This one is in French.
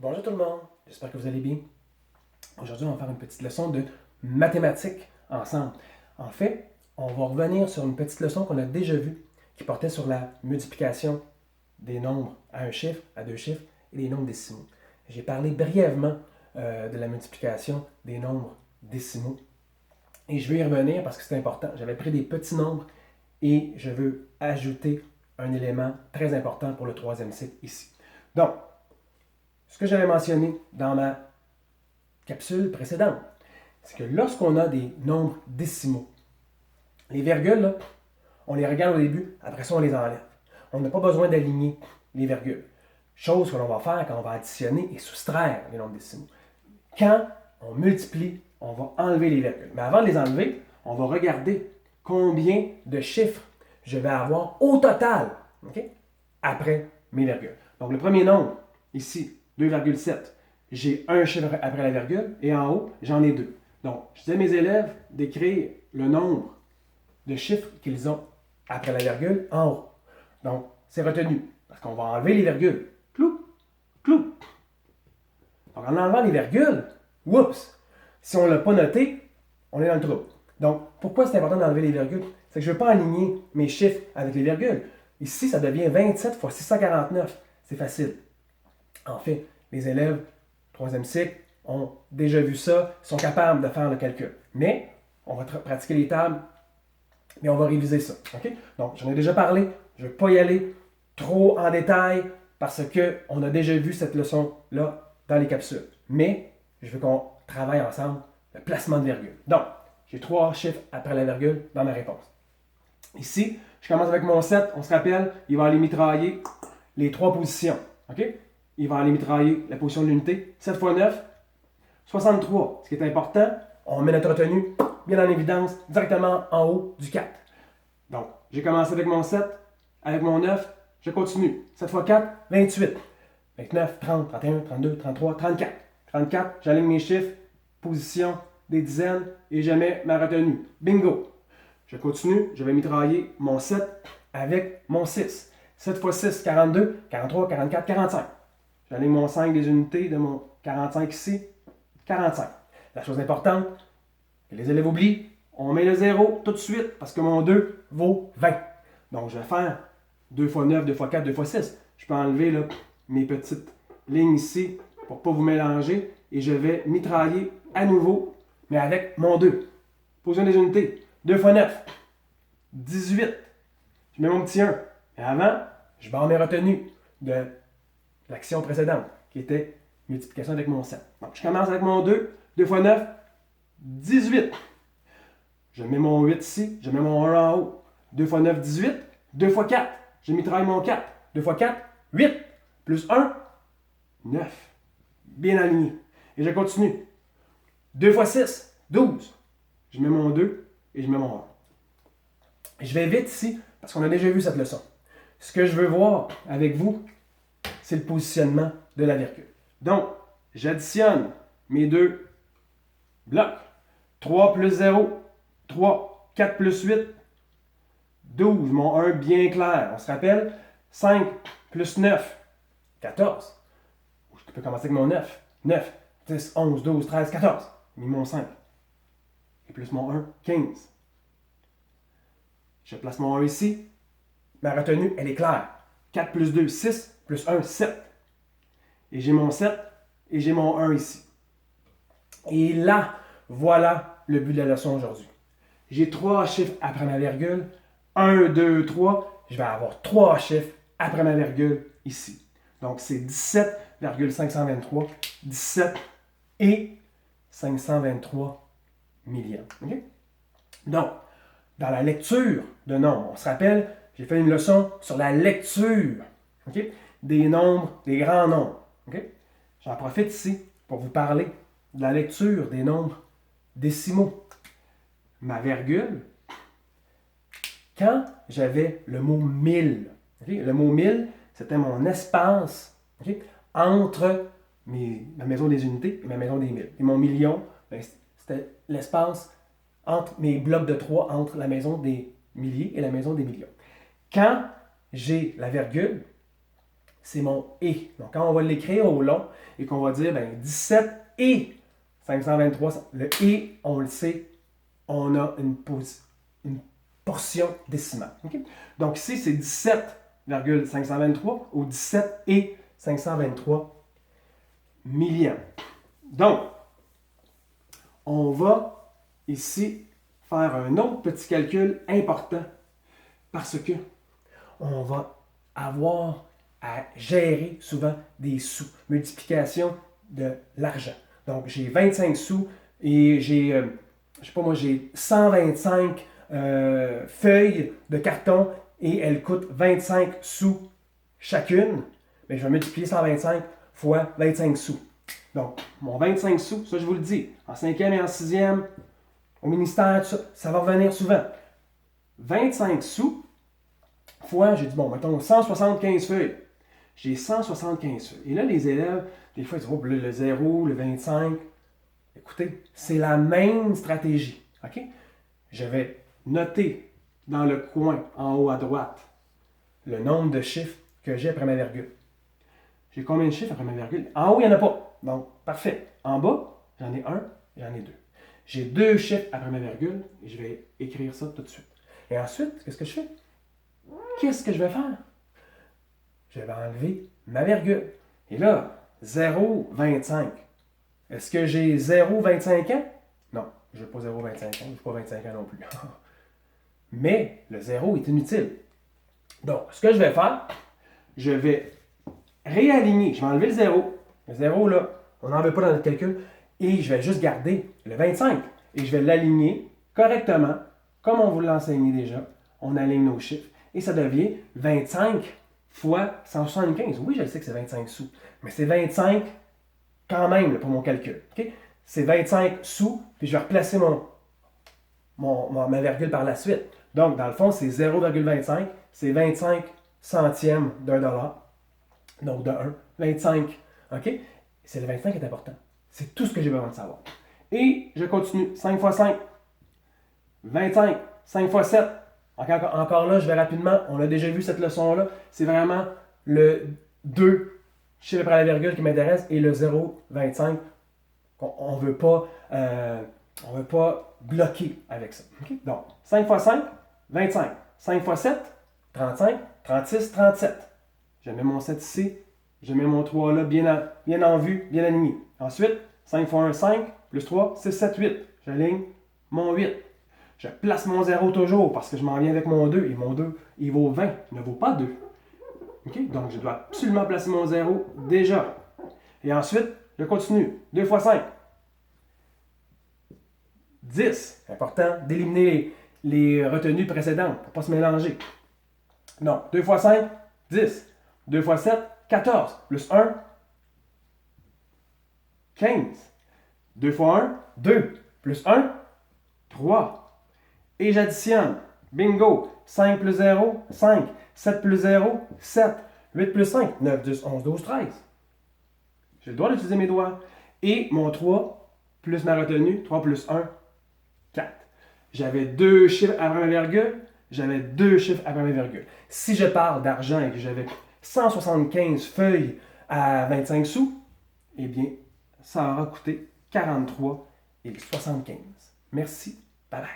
Bonjour tout le monde, j'espère que vous allez bien. Aujourd'hui, on va faire une petite leçon de mathématiques ensemble. En fait, on va revenir sur une petite leçon qu'on a déjà vue qui portait sur la multiplication des nombres à un chiffre, à deux chiffres et des nombres décimaux. J'ai parlé brièvement de la multiplication des nombres décimaux et je vais y revenir parce que c'est important. J'avais pris des petits nombres et je veux ajouter un élément très important pour le troisième cycle ici. Donc, ce que j'avais mentionné dans ma capsule précédente, c'est que lorsqu'on a des nombres décimaux, les virgules, là, on les regarde au début, après ça on les enlève. On n'a pas besoin d'aligner les virgules. Chose que l'on va faire quand on va additionner et soustraire les nombres décimaux. Quand on multiplie, on va enlever les virgules. Mais avant de les enlever, on va regarder combien de chiffres je vais avoir au total, okay, après mes virgules. Donc le premier nombre, ici, 2,7. J'ai un chiffre après la virgule et en haut, j'en ai deux. Donc, je dis à mes élèves d'écrire le nombre de chiffres qu'ils ont après la virgule en haut. Donc, c'est retenu parce qu'on va enlever les virgules. Clou, clou. Donc, en enlevant les virgules, oups, si on ne l'a pas noté, on est dans le trouble. Donc, pourquoi c'est important d'enlever les virgules? C'est que je ne veux pas aligner mes chiffres avec les virgules. Ici, ça devient 27 fois 649. C'est facile. En fait, les élèves, troisième cycle, ont déjà vu ça, sont capables de faire le calcul. Mais, on va pratiquer les tables, mais on va réviser ça. Okay? Donc, j'en ai déjà parlé, je ne vais pas y aller trop en détail parce qu'on a déjà vu cette leçon-là dans les capsules. Mais, je veux qu'on travaille ensemble le placement de virgule. Donc, j'ai trois chiffres après la virgule dans ma réponse. Ici, je commence avec mon 7, on se rappelle, il va aller mitrailler les trois positions. Okay? Il va aller mitrailler la position de l'unité. 7 fois 9, 63. Ce qui est important, on met notre retenue bien en évidence directement en haut du 4. Donc, j'ai commencé avec mon 7, avec mon 9, je continue. 7 fois 4, 28. 29, 30, 31, 32, 33, 34. 34, j'aligne mes chiffres, position des dizaines et je mets ma retenue. Bingo! Je continue, je vais mitrailler mon 7 avec mon 6. 7 fois 6, 42, 43, 44, 45. J'aligne mon 5 des unités de mon 45 ici, 45. La chose importante, que les élèves oublient, on met le 0 tout de suite parce que mon 2 vaut 20. Donc, je vais faire 2 fois 9, 2 fois 4, 2 fois 6. Je peux enlever là, mes petites lignes ici pour ne pas vous mélanger et je vais mitrailler à nouveau, mais avec mon 2. Position des unités. 2 fois 9, 18. Je mets mon petit 1. Et avant, je barre mes retenues de l'action précédente, qui était multiplication avec mon 7. Donc, je commence avec mon 2, 2 fois 9, 18. Je mets mon 8 ici, je mets mon 1 en haut. 2 fois 9, 18. 2 fois 4, je mitraille mon 4. 2 fois 4, 8. Plus 1, 9. Bien aligné. Et je continue. 2 fois 6, 12. Je mets mon 2 et je mets mon 1. Je vais vite ici, parce qu'on a déjà vu cette leçon. Ce que je veux voir avec vous, c'est le positionnement de la virgule. Donc, j'additionne mes deux blocs. 3 plus 0, 3. 4 plus 8, 12. Mon 1 bien clair. On se rappelle, 5 plus 9, 14. Je peux commencer avec mon 9. 9, 10, 11, 12, 13, 14. Mis mon 5. Et plus mon 1, 15. Je place mon 1 ici. Ma retenue, elle est claire. 4 plus 2, 6, plus 1, 7. Et j'ai mon 7 et j'ai mon 1 ici. Et là, voilà le but de la leçon aujourd'hui. J'ai trois chiffres après ma virgule. 1, 2, 3. Je vais avoir trois chiffres après ma virgule ici. Donc, c'est 17,523. 17 et 523 millions. Okay? Donc, dans la lecture de nombres, on se rappelle, j'ai fait une leçon sur la lecture, okay, des nombres, des grands nombres. Okay? J'en profite ici pour vous parler de la lecture des nombres décimaux. Ma virgule, quand j'avais le mot 1000, okay, le mot 1000, c'était mon espace, okay, entre ma maison des unités et ma maison des 1000. Et mon million, ben, c'était l'espace entre mes blocs de 3 entre la maison des milliers et la maison des millions. Quand j'ai la virgule, c'est mon et. Donc, quand on va l'écrire au long et qu'on va dire 17 et 523, le et, on le sait, on a une portion décimale. Okay? Donc, ici, c'est 17,523 ou 17 et 523 millièmes. Donc, on va ici faire un autre petit calcul important parce que on va avoir à gérer souvent des sous, multiplication de l'argent. Donc, j'ai 25 sous et j'ai, je sais pas moi, j'ai 125 feuilles de carton et elles coûtent 25 sous chacune. Mais je vais multiplier 125 fois 25 sous. Donc, mon 25 sous, ça je vous le dis, en 5e et en 6e, au ministère, ça va revenir souvent. 25 sous fois, j'ai dit, bon, mettons 175 feuilles. J'ai 175 feuilles. Et là, les élèves, des fois, ils disent, oh, le 0, le 25. Écoutez, c'est la même stratégie. OK? Je vais noter dans le coin, en haut à droite, le nombre de chiffres que j'ai après ma virgule. J'ai combien de chiffres après ma virgule? En haut, il n'y en a pas. Donc, parfait. En bas, j'en ai un, j'en ai deux. J'ai deux chiffres après ma virgule et je vais écrire ça tout de suite. Et ensuite, qu'est-ce que je fais? Qu'est-ce que je vais faire? Je vais enlever ma virgule. Et là, 0,25. Est-ce que j'ai 0,25 ans? Non, je n'ai pas 0,25 ans, je n'ai pas 25 ans non plus. Mais le 0 est inutile. Donc, ce que je vais faire, je vais réaligner. Je vais enlever le 0. Le 0, là, on n'en veut pas dans notre calcul. Et je vais juste garder le 25. Et je vais l'aligner correctement, comme on vous l'a enseigné déjà. On aligne nos chiffres. Et ça devient 25 fois 175. Oui, je sais que c'est 25 sous. Mais c'est 25 quand même là, pour mon calcul. Okay? C'est 25 sous, puis je vais replacer ma virgule par la suite. Donc, dans le fond, c'est 0,25. C'est 25 centièmes d'un dollar. Donc, de 1. 25. OK? C'est le 25 qui est important. C'est tout ce que j'ai besoin de savoir. Et je continue. 5 fois 5. 25. 5 fois 7. Encore là, je vais rapidement. On a déjà vu cette leçon-là. C'est vraiment le 2 chiffre après la virgule qui m'intéresse et le 0,25. On ne veut pas bloquer avec ça. Okay? Donc, 5 fois 5, 25. 5 fois 7, 35. 36, 37. Je mets mon 7 ici. Je mets mon 3 là, bien en vue, bien aligné. Ensuite, 5 fois 1, 5, plus 3, 6, 7, 8. J'aligne mon 8. Je place mon 0 toujours parce que je m'en viens avec mon 2 et mon 2, il vaut 20, il ne vaut pas 2. Okay? Donc, je dois absolument placer mon 0 déjà. Et ensuite, je continue. 2 fois 5. 10. Important d'éliminer les retenues précédentes pour ne pas se mélanger. Donc, 2 fois 5, 10. 2 fois 7, 14. Plus 1, 15. 2 fois 1, 2. Plus 1, 3. Et j'additionne. Bingo. 5 plus 0, 5. 7 plus 0, 7. 8 plus 5, 9, 10, 11, 12, 13. J'ai le droit d'utiliser mes doigts. Et mon 3 plus ma retenue, 3 plus 1, 4. J'avais deux chiffres après ma virgule. J'avais deux chiffres après ma virgule. Si je parle d'argent et que j'avais 175 feuilles à 25 sous, eh bien, ça aura coûté 43,75. Merci. Bye bye.